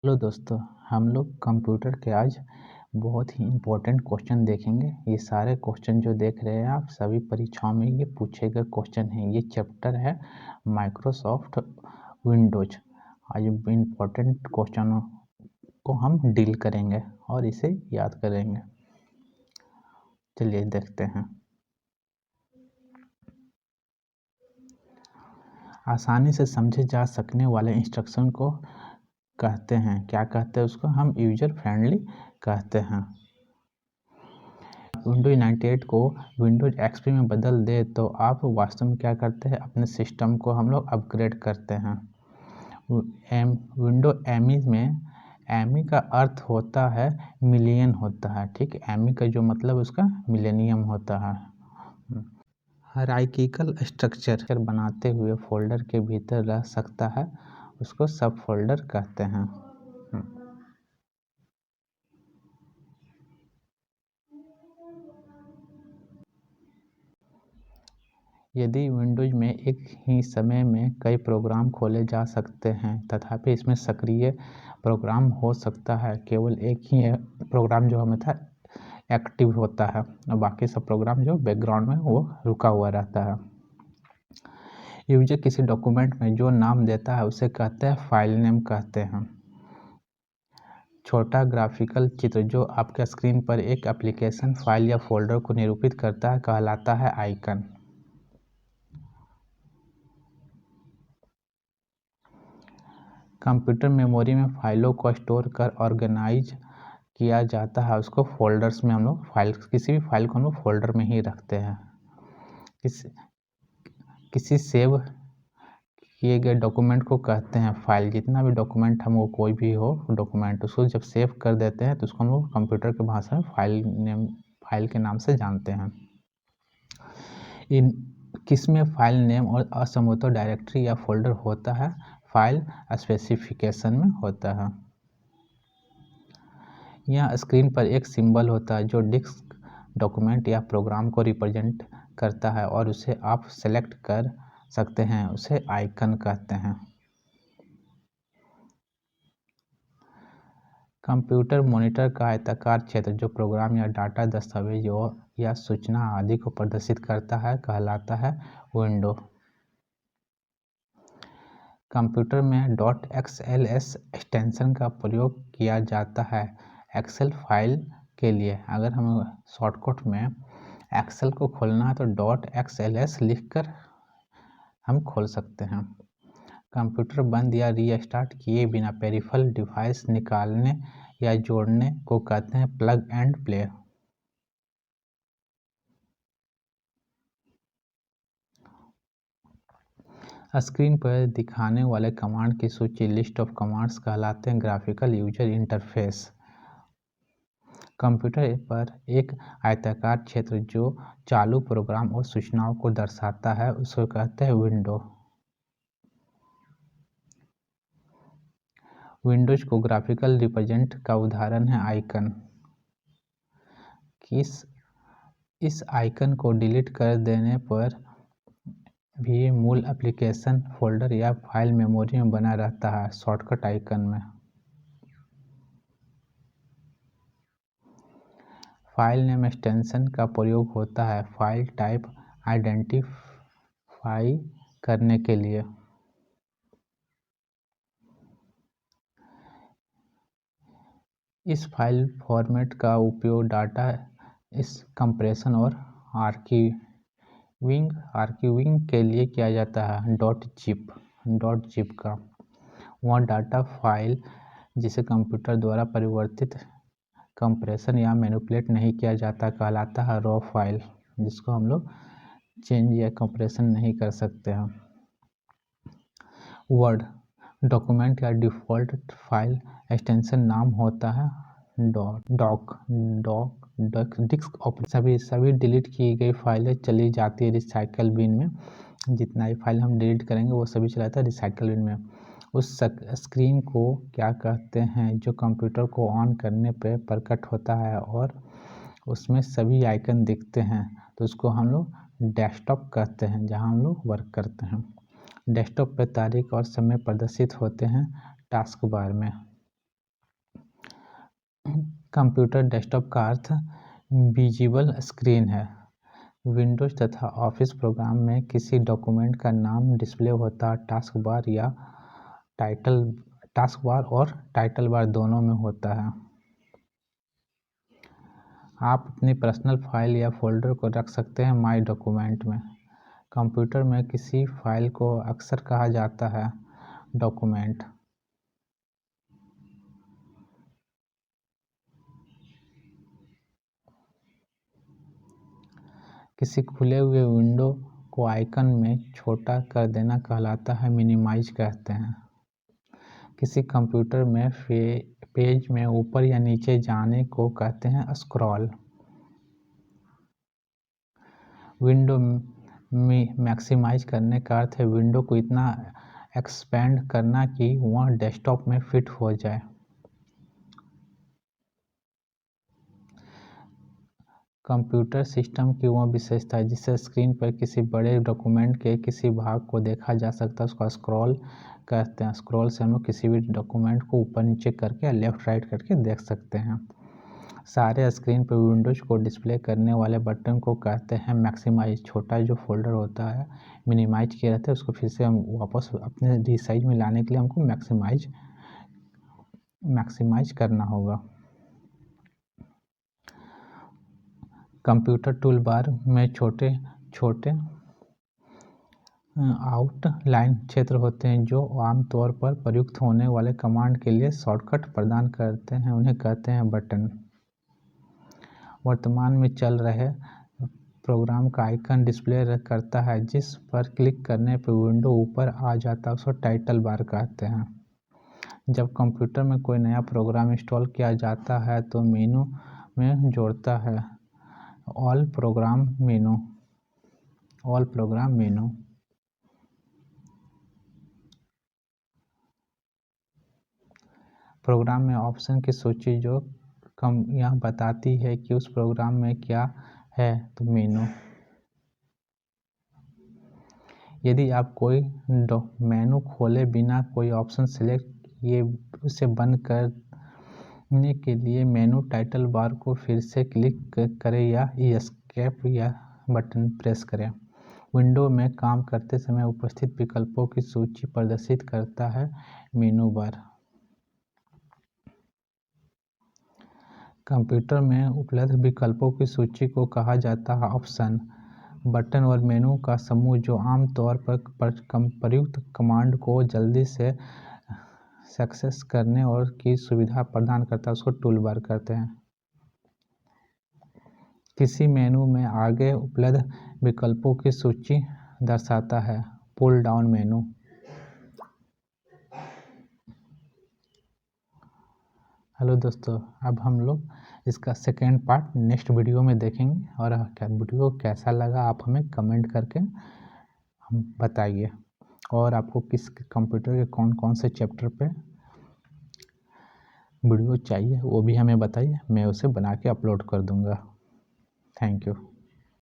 Hello दोस्तों, हम लोग कंप्यूटर के आज बहुत ही इम्पोर्टेंट क्वेश्चन देखेंगे। ये सारे क्वेश्चन जो देख रहे हैं आप सभी परीक्षाओं में ये पूछे गए क्वेश्चन हैं। ये चैप्टर है माइक्रोसॉफ्ट विंडोज। आज इम्पोर्टेंट क्वेश्चनों को हम डील करेंगे और इसे याद करेंगे। चलिए देखते हैं। आसानी से समझे जा सकने वाले इंस्ट्रक्शन को कहते हैं, क्या कहते हैं उसको? हम यूजर फ्रेंडली कहते हैं। विंडोज 98 को विंडोज एक्सपी में बदल दे तो आप वास्तव में क्या करते हैं? अपने सिस्टम को हम लोग अपग्रेड करते हैं। विंडो एमई में एमई का अर्थ होता है मिलियन होता है, ठीक। एमई का जो मतलब उसका मिलेनियम होता है। हायरार्किकल स्ट्रक्चर बनाते हुए फोल्डर के भीतर रह सकता है, उसको सब फोल्डर कहते हैं। यदि विंडोज में एक ही समय में कई प्रोग्राम खोले जा सकते हैं, तथापि इसमें सक्रिय प्रोग्राम हो सकता है। केवल एक ही प्रोग्राम जो हमें था एक्टिव होता है और बाकी सब प्रोग्राम जो बैकग्राउंड में वो रुका हुआ रहता है। यूजर किसी डॉक्यूमेंट में जो नाम देता है उसे कहते हैं फाइल नेम कहते हैं। छोटा ग्राफिकल चित्र जो आपके स्क्रीन पर एक एप्लीकेशन, फाइल या फोल्डर को निरूपित करता है कहलाता है आइकन। कंप्यूटर मेमोरी में फाइलों को स्टोर कर ऑर्गेनाइज किया जाता है, उसको फोल्डर्स में हम लोग किसी भी फाइल को हम लोग फोल्डर में ही रखते हैं। किसी सेव किए गए डॉक्यूमेंट को कहते हैं फाइल। जितना भी डॉक्यूमेंट हम, वो कोई भी हो डॉक्यूमेंट, उसको जब सेव कर देते हैं तो उसको हम लोग कंप्यूटर की भाषा में फाइल के नाम से जानते हैं। किसमें फाइल नेम और असमोतो डायरेक्टरी या फोल्डर होता है? फाइल स्पेसिफिकेशन में होता है। यहाँ स्क्रीन पर एक सिंबल होता है जो डिस्क, डॉक्यूमेंट या प्रोग्राम को रिप्रेजेंट करता है और उसे आप सेलेक्ट कर सकते हैं, उसे आइकन कहते हैं। कंप्यूटर मॉनिटर का आयताकार क्षेत्र जो प्रोग्राम या डाटा, दस्तावेज या सूचना आदि को प्रदर्शित करता है कहलाता है विंडो। कंप्यूटर में .xls एक्सटेंशन का प्रयोग किया जाता है एक्सेल फाइल के लिए। अगर हम शॉर्टकट में एक्सेल को खोलना है तो .xls लिखकर हम खोल सकते हैं। कंप्यूटर बंद या रीस्टार्ट किए बिना पेरिफेरल डिवाइस निकालने या जोड़ने को कहते हैं प्लग एंड प्ले। स्क्रीन पर दिखाने वाले कमांड की सूची लिस्ट ऑफ कमांड्स कहलाते हैं ग्राफिकल यूजर इंटरफेस। कंप्यूटर पर एक आयताकार क्षेत्र जो चालू प्रोग्राम और सूचनाओं को दर्शाता है उसको कहते हैं विंडो। विंडोज को ग्राफिकल रिप्रेजेंट का उदाहरण है आइकन। इस आइकन को डिलीट कर देने पर भी मूल एप्लीकेशन फोल्डर या फाइल मेमोरी में बना रहता है शॉर्टकट आइकन में। फाइल नेम एक्सटेंशन का प्रयोग होता है फाइल टाइप आइडेंटिफाई करने के लिए। इस फाइल फॉर्मेट का उपयोग डाटा कंप्रेशन और आर्काइविंग के लिए किया जाता है। .zip का वह डाटा फाइल जिसे कंप्यूटर द्वारा परिवर्तित, कंप्रेशन या मैनिपुलेट नहीं किया जाता कहलाता है रॉ फाइल, जिसको हम लोग चेंज या कंप्रेशन नहीं कर सकते हैं। वर्ड डॉक्यूमेंट का डिफ़ॉल्ट फाइल एक्सटेंशन नाम होता है डिस्क। सभी डिलीट की गई फाइलें चली जाती है रिसाइकल बिन में। जितना ही फाइल हम डिलीट करेंगे वो सभी चला जाता है रिसाइकल बिन में। उस स्क्रीन को क्या कहते हैं जो कंप्यूटर को ऑन करने पे प्रकट होता है और उसमें सभी आइकन दिखते हैं, तो उसको हम लोग डेस्कटॉप कहते हैं, जहां हम लोग वर्क करते हैं। डेस्कटॉप पर तारीख और समय प्रदर्शित होते हैं टास्क बार में। कंप्यूटर डेस्कटॉप का अर्थ विजिबल स्क्रीन है। विंडोज तथा ऑफिस प्रोग्राम में किसी डॉक्यूमेंट का नाम डिस्प्ले होता है। टास्क बार और टाइटल बार दोनों में होता है। आप अपनी पर्सनल फाइल या फोल्डर को रख सकते हैं माई डॉक्यूमेंट में। कंप्यूटर में किसी फाइल को अक्सर कहा जाता है डॉक्यूमेंट। किसी खुले हुए विंडो को आइकन में छोटा कर देना कहलाता है मिनिमाइज कहते हैं। किसी कंप्यूटर में पेज में ऊपर या नीचे जाने को कहते हैं स्क्रॉल। विंडो मैक्सिमाइज करने का अर्थ है विंडो को इतना एक्सपेंड करना कि वह डेस्कटॉप में फिट हो जाए। कंप्यूटर सिस्टम की वह विशेषता है जिससे स्क्रीन पर किसी बड़े डॉक्यूमेंट के किसी भाग को देखा जा सकता है, उसको स्क्रॉल कहते हैं। स्क्रॉल से हम लोग किसी भी डॉक्यूमेंट को ऊपर नीचे करके या लेफ्ट राइट करके देख सकते हैं। सारे स्क्रीन पर विंडोज को डिस्प्ले करने वाले बटन को कहते हैं मैक्सिमाइज। छोटा जो फोल्डर होता है मिनिमाइज किया रहता है उसको फिर से हम वापस अपने रिसाइज में लाने के लिए हमको मैक्सिमाइज करना होगा। कंप्यूटर टूल बार में छोटे छोटे आउटलाइन क्षेत्र होते हैं जो आमतौर पर प्रयुक्त होने वाले कमांड के लिए शॉर्टकट प्रदान करते हैं, उन्हें कहते हैं बटन। वर्तमान में चल रहे प्रोग्राम का आइकन डिस्प्ले करता है जिस पर क्लिक करने पर विंडो ऊपर आ जाता है, उसको टाइटल बार कहते हैं। जब कंप्यूटर में कोई नया प्रोग्राम इंस्टॉल किया जाता है तो मेनू में जोड़ता है ऑल प्रोग्राम मेनू। प्रोग्राम में ऑप्शन की सूची जो यह बताती है कि उस प्रोग्राम में क्या है, तो मेनू। यदि आप कोई मेनू खोले बिना कोई ऑप्शन सेलेक्ट किए उसे बंद करने के लिए मेनू टाइटल बार को फिर से क्लिक करें या एस्केप या बटन प्रेस करें। विंडो में काम करते समय उपस्थित विकल्पों की सूची प्रदर्शित करता है मेनू बार। कंप्यूटर में उपलब्ध विकल्पों की सूची को कहा जाता है ऑप्शन। बटन और मेनू का समूह जो आमतौर पर प्रयुक्त कमांड को जल्दी से एक्सेस करने और की सुविधा प्रदान करता है, उसको टूल बार कहते हैं। किसी मेनू में आगे उपलब्ध विकल्पों की सूची दर्शाता है पुल डाउन मेनू। हेलो दोस्तों, अब हम लोग इसका सेकेंड पार्ट नेक्स्ट वीडियो में देखेंगे और वीडियो कैसा लगा आप हमें कमेंट करके हम बताइए और आपको किस कंप्यूटर के कौन कौन से चैप्टर पे वीडियो चाहिए वो भी हमें बताइए, मैं उसे बना के अपलोड कर दूंगा। Thank you.